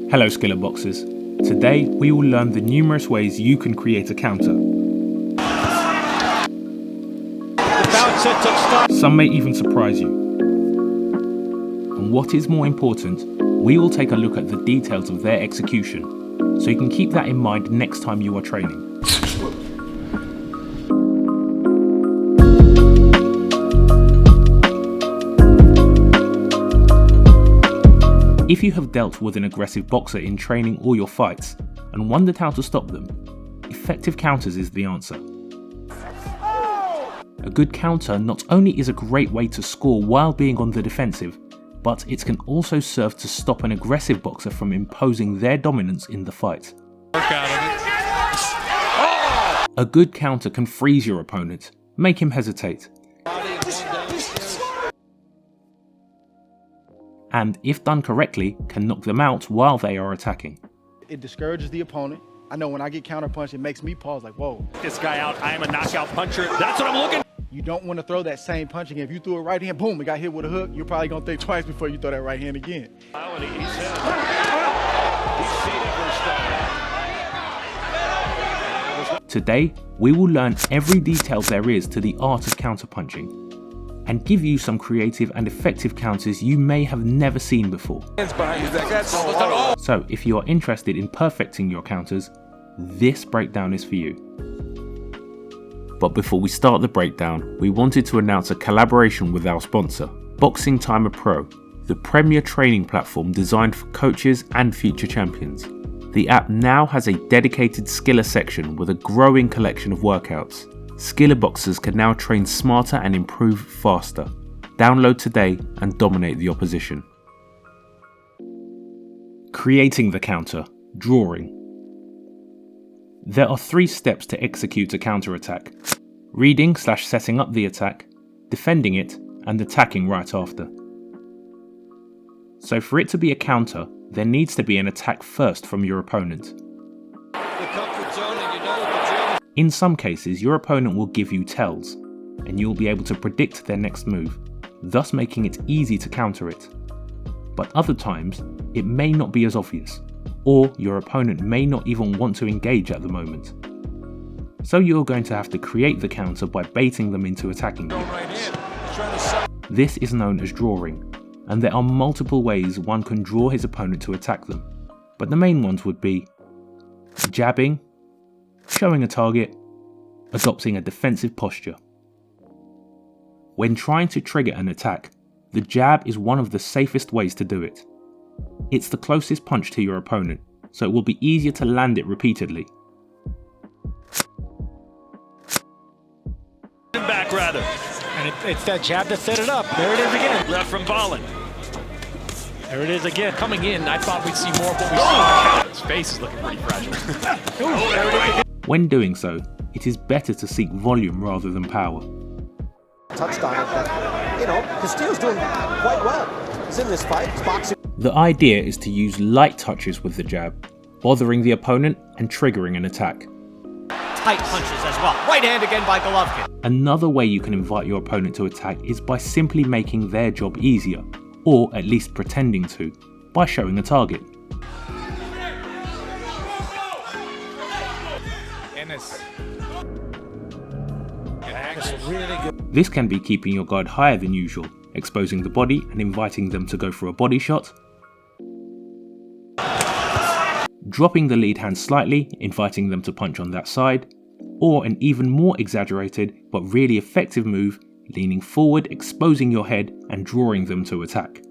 Hello Skillr Boxers. Today we will learn the numerous ways you can create a counter. Some may even surprise you. And what is more important, we will take a look at the details of their execution, so you can keep that in mind next time you are training. If you have dealt with an aggressive boxer in training or your fights and wondered how to stop them, effective counters is the answer. A good counter not only is a great way to score while being on the defensive, but it can also serve to stop an aggressive boxer from imposing their dominance in the fight. A good counter can freeze your opponent, make him hesitate, and if done correctly, can knock them out while they are attacking. It discourages the opponent. I know when I get counterpunched, it makes me pause like, whoa. This guy out, I am a knockout puncher. That's what I'm looking. You don't want to throw that same punch again. If you threw a right hand, boom, it got hit with a hook, you're probably going to think twice before you throw that right hand again. Today, we will learn every detail there is to the art of counterpunching, and give you some creative and effective counters you may have never seen before. So if you are interested in perfecting your counters, this breakdown is for you. But before we start the breakdown, we wanted to announce a collaboration with our sponsor, Boxing Timer Pro, the premier training platform designed for coaches and future champions. The app now has a dedicated Skillr section with a growing collection of workouts. Skillr Boxers can now train smarter and improve faster. Download today and dominate the opposition. Creating the counter, drawing. There are 3 steps to execute a counter attack: reading/setting up the attack, defending it, and attacking right after. So for it to be a counter, there needs to be an attack first from your opponent. In some cases, your opponent will give you tells, and you will be able to predict their next move, thus making it easy to counter it. But other times, it may not be as obvious, or your opponent may not even want to engage at the moment. So you're going to have to create the counter by baiting them into attacking you. This is known as drawing, and there are multiple ways one can draw his opponent to attack them, but the main ones would be jabbing, showing a target, adopting a defensive posture. When trying to trigger an attack, the jab is one of the safest ways to do it. It's the closest punch to your opponent, so it will be easier to land it repeatedly. Back rather. And it's that jab that set it up. There it is again. Left from Ballin. There it is again. Coming in, I thought we'd see more of what we saw. His face is looking pretty fragile. There it is again. When doing so, it is better to seek volume rather than power. Touched on it, but, Castillo's doing quite well. He's in this fight, he's boxing. The idea is to use light touches with the jab, bothering the opponent and triggering an attack. Tight punches as well. Right hand again by Golovkin. Another way you can invite your opponent to attack is by simply making their job easier, or at least pretending to, by showing a target. This can be keeping your guard higher than usual, exposing the body and inviting them to go for a body shot, dropping the lead hand slightly, inviting them to punch on that side, or an even more exaggerated but really effective move, leaning forward, exposing your head and drawing them to attack.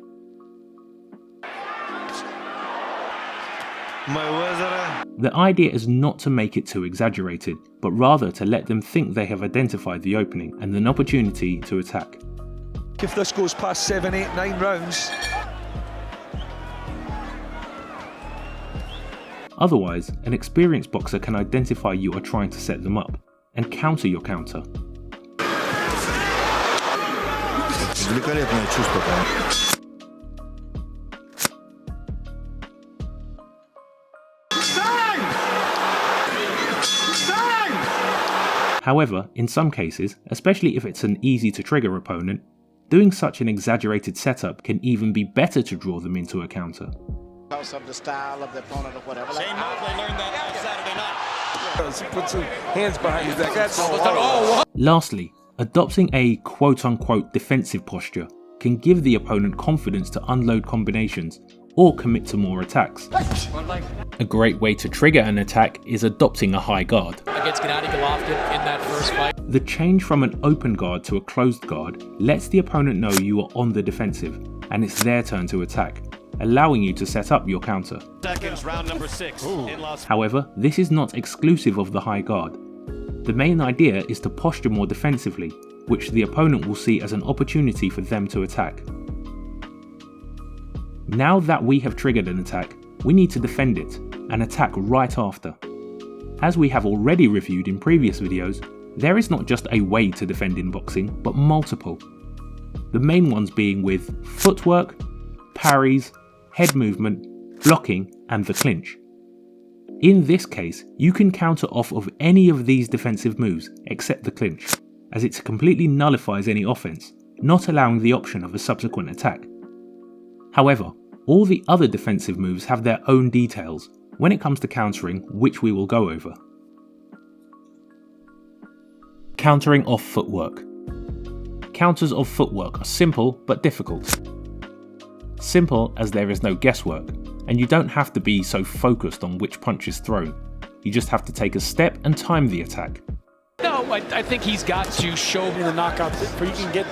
The idea is not to make it too exaggerated, but rather to let them think they have identified the opening and an opportunity to attack. If this goes past 7, 8, 9 rounds. Otherwise, an experienced boxer can identify you are trying to set them up and counter your counter. However, in some cases, especially if it's an easy to trigger opponent, doing such an exaggerated setup can even be better to draw them into a counter. Of the style of the opponent or whatever. Shane Mosley learned that on Saturday night. Put some hands behind his back. That's Lastly, adopting a quote-unquote defensive posture can give the opponent confidence to unload combinations or commit to more attacks. A great way to trigger an attack is adopting a high guard. Against Gennady Golovkin in that first fight. The change from an open guard to a closed guard lets the opponent know you are on the defensive and it's their turn to attack, allowing you to set up your counter. Seconds, round number 6 in Las Vegas. However, this is not exclusive of the high guard. The main idea is to posture more defensively, which the opponent will see as an opportunity for them to attack. Now that we have triggered an attack, we need to defend it and attack right after. As we have already reviewed in previous videos, there is not just a way to defend in boxing, but multiple. The main ones being with footwork, parries, head movement, blocking, and the clinch. In this case, you can counter off of any of these defensive moves except the clinch, as it completely nullifies any offense, not allowing the option of a subsequent attack. However, all the other defensive moves have their own details when it comes to countering, which we will go over. Countering off footwork. Counters of footwork are simple but difficult. Simple as there is no guesswork, and you don't have to be so focused on which punch is thrown. You just have to take a step and time the attack. No, I think he's got to show me the knockout for you can get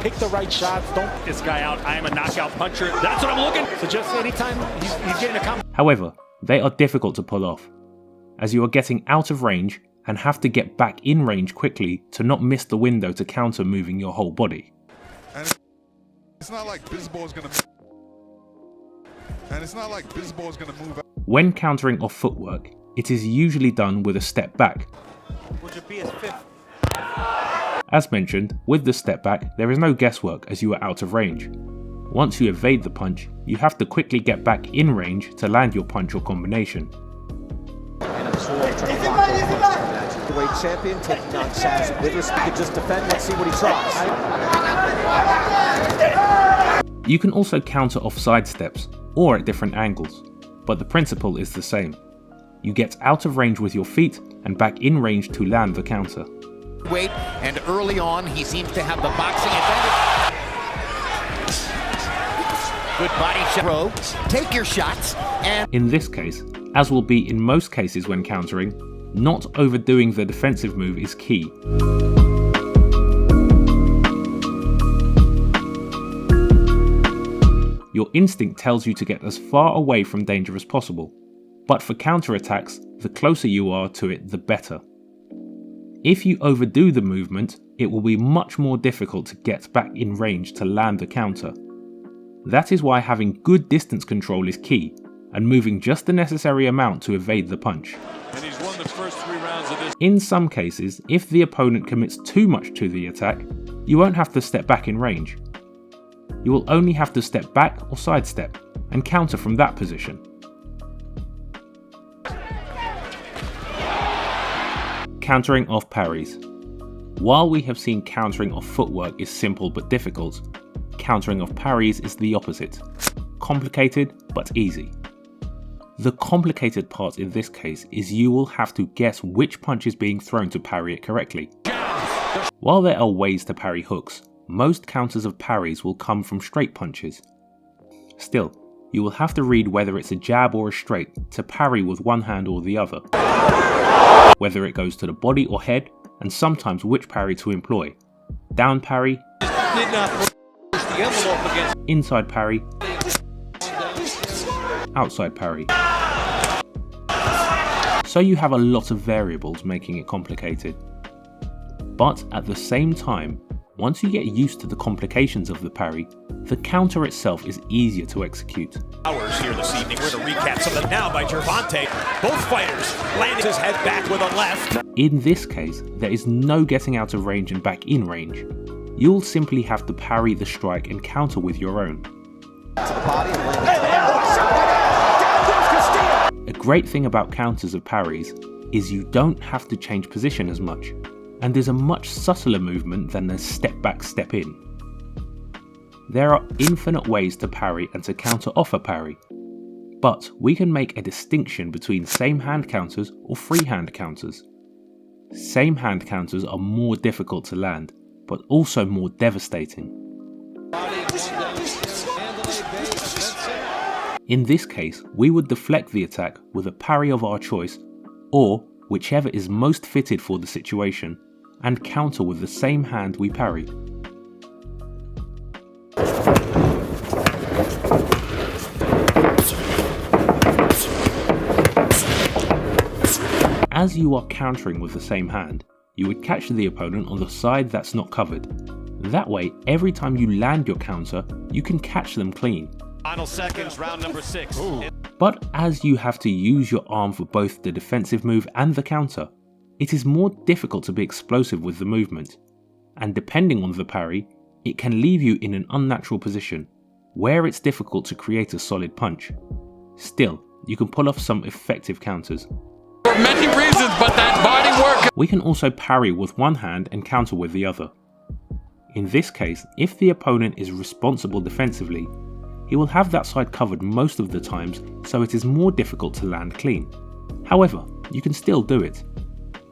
pick the right shots. Don't This guy out. I am a knockout puncher. That's what I'm looking. so just anytime he's getting a combo. However, they are difficult to pull off, as you are getting out of range and have to get back in range quickly to not miss the window to counter moving your whole body. And it's not like Bizball's gonna. And it's not like Bizball's gonna move out. When countering off footwork, it is usually done with a step back. Would you be his fifth? As mentioned, with the step back, there is no guesswork as you are out of range. Once you evade the punch, you have to quickly get back in range to land your punch or combination. And absorb weight champion taking on Saz Withers. He could just defend. Let's see what he tries. You can also counter off side steps or at different angles, but the principle is the same. You get out of range with your feet and back in range to land the counter. Weight, and early on he seems to have the boxing advantage. Good body shot. Throw, take your shots, and In this case, as will be in most cases when countering, not overdoing the defensive move is key. Your instinct tells you to get as far away from danger as possible, but for counterattacks, the closer you are to it, the better. If you overdo the movement, it will be much more difficult to get back in range to land the counter. That is why having good distance control is key, and moving just the necessary amount to evade the punch. And he's won the first 3 rounds of this. In some cases, if the opponent commits too much to the attack, you won't have to step back in range. You will only have to step back or sidestep, and counter from that position. Countering off parries. While we have seen countering off footwork is simple but difficult, countering off parries is the opposite. Complicated but easy. The complicated part in this case is you will have to guess which punch is being thrown to parry it correctly. While there are ways to parry hooks, most counters of parries will come from straight punches. Still, you will have to read whether it's a jab or a straight to parry with one hand or the other, whether it goes to the body or head, and sometimes which parry to employ. Down parry, inside parry, outside parry. So you have a lot of variables making it complicated. But at the same time, once you get used to the complications of the parry, the counter itself is easier to execute. Hours here this evening. We're to recap some of them now by Gervonta. Both fighters landed his head back with a left. In this case, there is no getting out of range and back in range. You'll simply have to parry the strike and counter with your own. A great thing about counters of parries is you don't have to change position as much, and there's a much subtler movement than the step back, step in. There are infinite ways to parry and to counter off a parry. But we can make a distinction between same hand counters or free hand counters. Same hand counters are more difficult to land, but also more devastating. In this case, we would deflect the attack with a parry of our choice, or whichever is most fitted for the situation, and counter with the same hand we parry. As you are countering with the same hand, you would catch the opponent on the side that's not covered. That way, every time you land your counter, you can catch them clean. Final seconds, round number 6. But as you have to use your arm for both the defensive move and the counter, it is more difficult to be explosive with the movement. And depending on the parry, it can leave you in an unnatural position, where it's difficult to create a solid punch. Still, you can pull off some effective counters. For many reasons, but that body work. We can also parry with one hand and counter with the other. In this case, if the opponent is responsible defensively, he will have that side covered most of the times, so it is more difficult to land clean. However, you can still do it.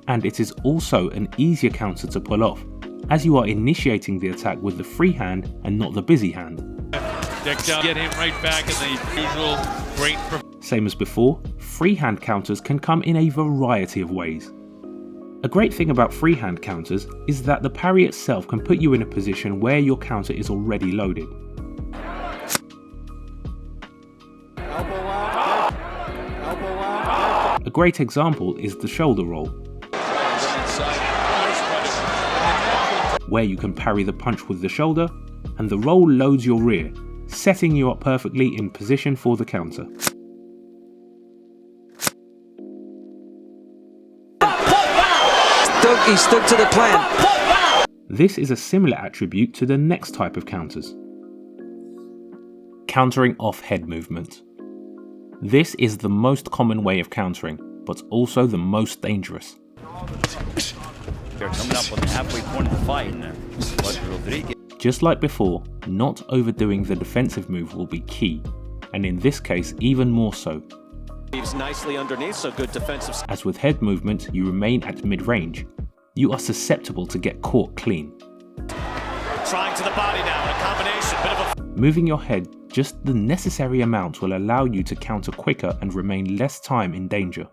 And it is also an easier counter to pull off, as you are initiating the attack with the free hand and not the busy hand. Get him right back in the usual great. Same as before, free hand counters can come in a variety of ways. A great thing about free hand counters is that the parry itself can put you in a position where your counter is already loaded. A great example is the shoulder roll, where you can parry the punch with the shoulder and the roll loads your rear, setting you up perfectly in position for the counter. He stuck to the plan. This is a similar attribute to the next type of counters. Countering off head movement. This is the most common way of countering, but also the most dangerous. They're coming up on the halfway point of the fight. Just like before, not overdoing the defensive move will be key, and in this case even more so. Nicely underneath, so good defensive. As with head movement, you remain at mid-range. You are susceptible to get caught clean. Trying to the body now in a combination. Bit of a... Moving your head just the necessary amount will allow you to counter quicker and remain less time in danger.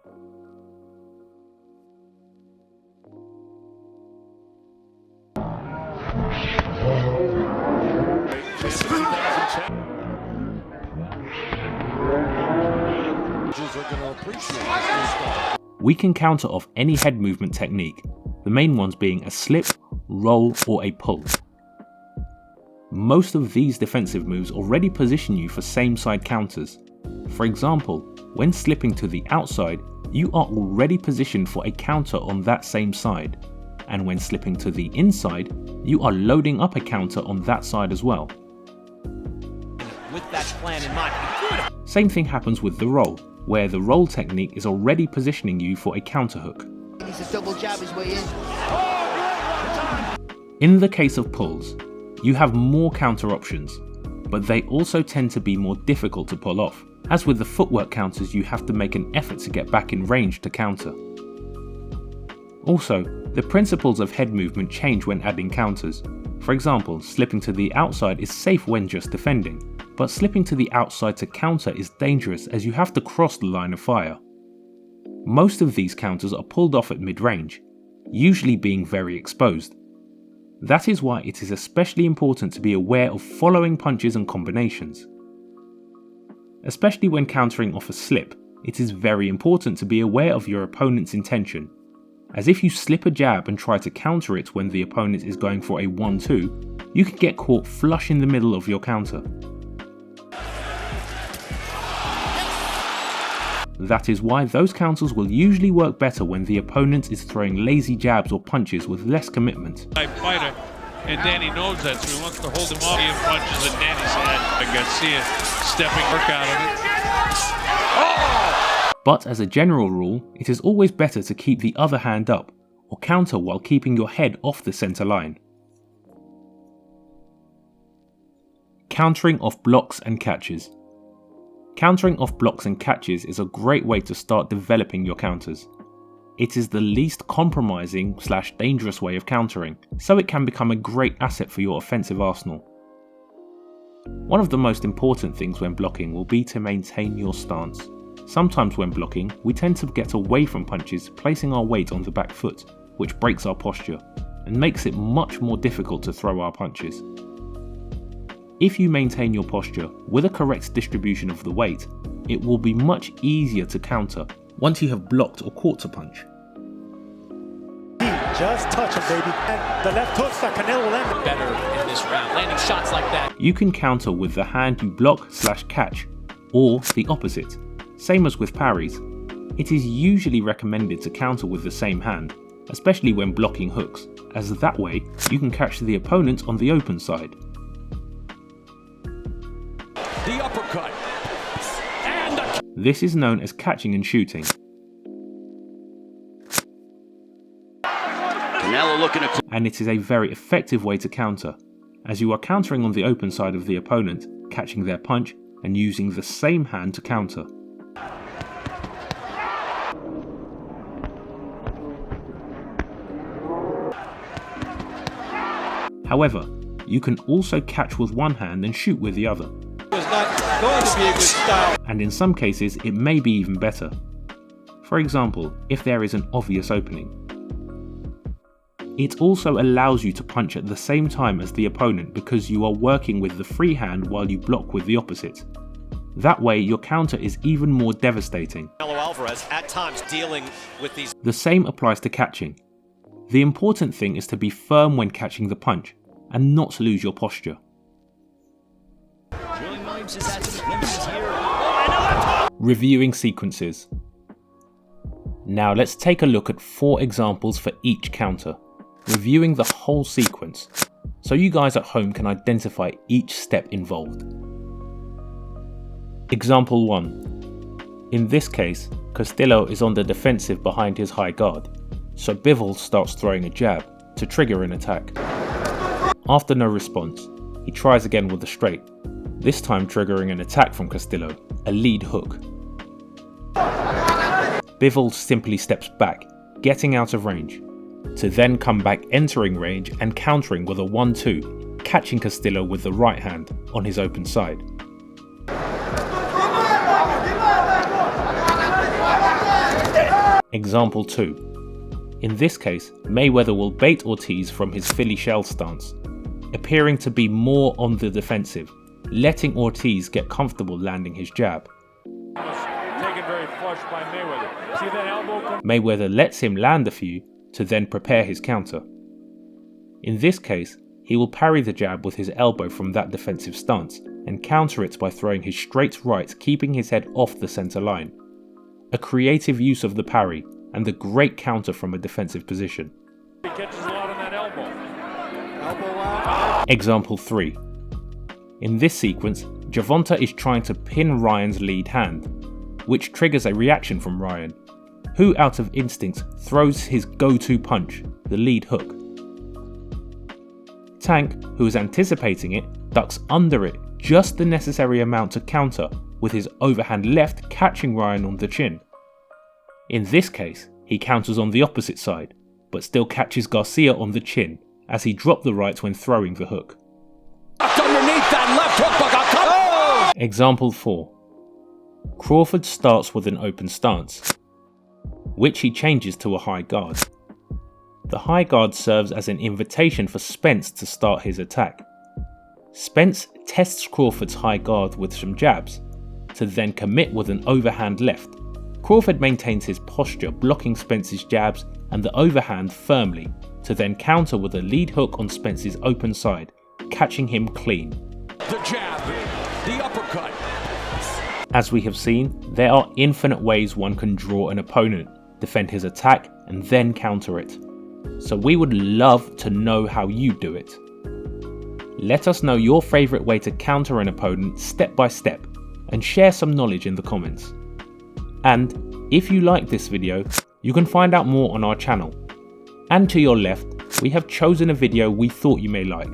We can counter off any head movement technique, the main ones being a slip, roll or a pull. Most of these defensive moves already position you for same side counters. For example, when slipping to the outside, you are already positioned for a counter on that same side, and when slipping to the inside, you are loading up a counter on that side as well. With that plan in mind, good. Same thing happens with the roll, where the roll technique is already positioning you for a counter hook. In the case of pulls, you have more counter options, but they also tend to be more difficult to pull off. As with the footwork counters, you have to make an effort to get back in range to counter. Also, the principles of head movement change when adding counters. For example, slipping to the outside is safe when just defending, but slipping to the outside to counter is dangerous as you have to cross the line of fire. Most of these counters are pulled off at mid-range, usually being very exposed. That is why it is especially important to be aware of following punches and combinations. Especially when countering off a slip, it is very important to be aware of your opponent's intention, as if you slip a jab and try to counter it when the opponent is going for a 1-2, you can get caught flush in the middle of your counter. That is why those counters will usually work better when the opponent is throwing lazy jabs or punches with less commitment. Fighter, and Danny knows that, so he wants to hold him off. He punches in Danny's head. I can see it stepping work out of it. Oh! But as a general rule, it is always better to keep the other hand up, or counter while keeping your head off the center line. Countering off blocks and catches. Countering off blocks and catches is a great way to start developing your counters. It is the least compromising / dangerous way of countering, so it can become a great asset for your offensive arsenal. One of the most important things when blocking will be to maintain your stance. Sometimes when blocking, we tend to get away from punches, placing our weight on the back foot, which breaks our posture and makes it much more difficult to throw our punches. If you maintain your posture with a correct distribution of the weight, it will be much easier to counter once you have blocked or caught a punch. Just touch him, baby. And the left hooks that Canelo will end better in this round, landing shots like that. You can counter with the hand you block / catch, or the opposite, same as with parries. It is usually recommended to counter with the same hand, especially when blocking hooks, as that way you can catch the opponent on the open side. The uppercut. And this is known as catching and shooting. And it is a very effective way to counter, as you are countering on the open side of the opponent, catching their punch and using the same hand to counter. However, you can also catch with one hand and shoot with the other. And in some cases it may be even better. For example, if there is an obvious opening. It also allows you to punch at the same time as the opponent because you are working with the free hand while you block with the opposite. That way your counter is even more devastating. Alvarez at times dealing with these. The same applies to catching. The important thing is to be firm when catching the punch and not lose your posture. Reviewing sequences. Now let's take a look at 4 examples for each counter, reviewing the whole sequence, so you guys at home can identify each step involved. Example 1. In this case, Castillo is on the defensive behind his high guard, so Bivol starts throwing a jab to trigger an attack. After no response, he tries again with the straight, this time triggering an attack from Castillo, a lead hook. Bivol simply steps back, getting out of range, to then come back entering range and countering with a 1-2, catching Castillo with the right hand on his open side. Example 2. In this case, Mayweather will bait Ortiz from his Philly shell stance, appearing to be more on the defensive, letting Ortiz get comfortable landing his jab. Taken very flush by Mayweather. See that elbow? Mayweather lets him land a few to then prepare his counter. In this case, he will parry the jab with his elbow from that defensive stance and counter it by throwing his straight right, keeping his head off the center line. A creative use of the parry and the great counter from a defensive position. He catches a lot on that elbow. Example 3. In this sequence, Gervonta is trying to pin Ryan's lead hand, which triggers a reaction from Ryan, who out of instinct throws his go-to punch, the lead hook. Tank, who is anticipating it, ducks under it just the necessary amount to counter, with his overhand left catching Ryan on the chin. In this case, he counters on the opposite side, but still catches Garcia on the chin as he dropped the right when throwing the hook. Underneath that left hook, Example 4. Crawford starts with an open stance, which he changes to a high guard. The high guard serves as an invitation for Spence to start his attack. Spence tests Crawford's high guard with some jabs, to then commit with an overhand left. Crawford maintains his posture, blocking Spence's jabs and the overhand firmly, to then counter with a lead hook on Spence's open side, catching him clean. The jab, the uppercut. As we have seen, there are infinite ways one can draw an opponent, defend his attack, and then counter it. So we would love to know how you do it. Let us know your favourite way to counter an opponent step by step, and share some knowledge in the comments. And if you like this video, you can find out more on our channel. And to your left, we have chosen a video we thought you may like.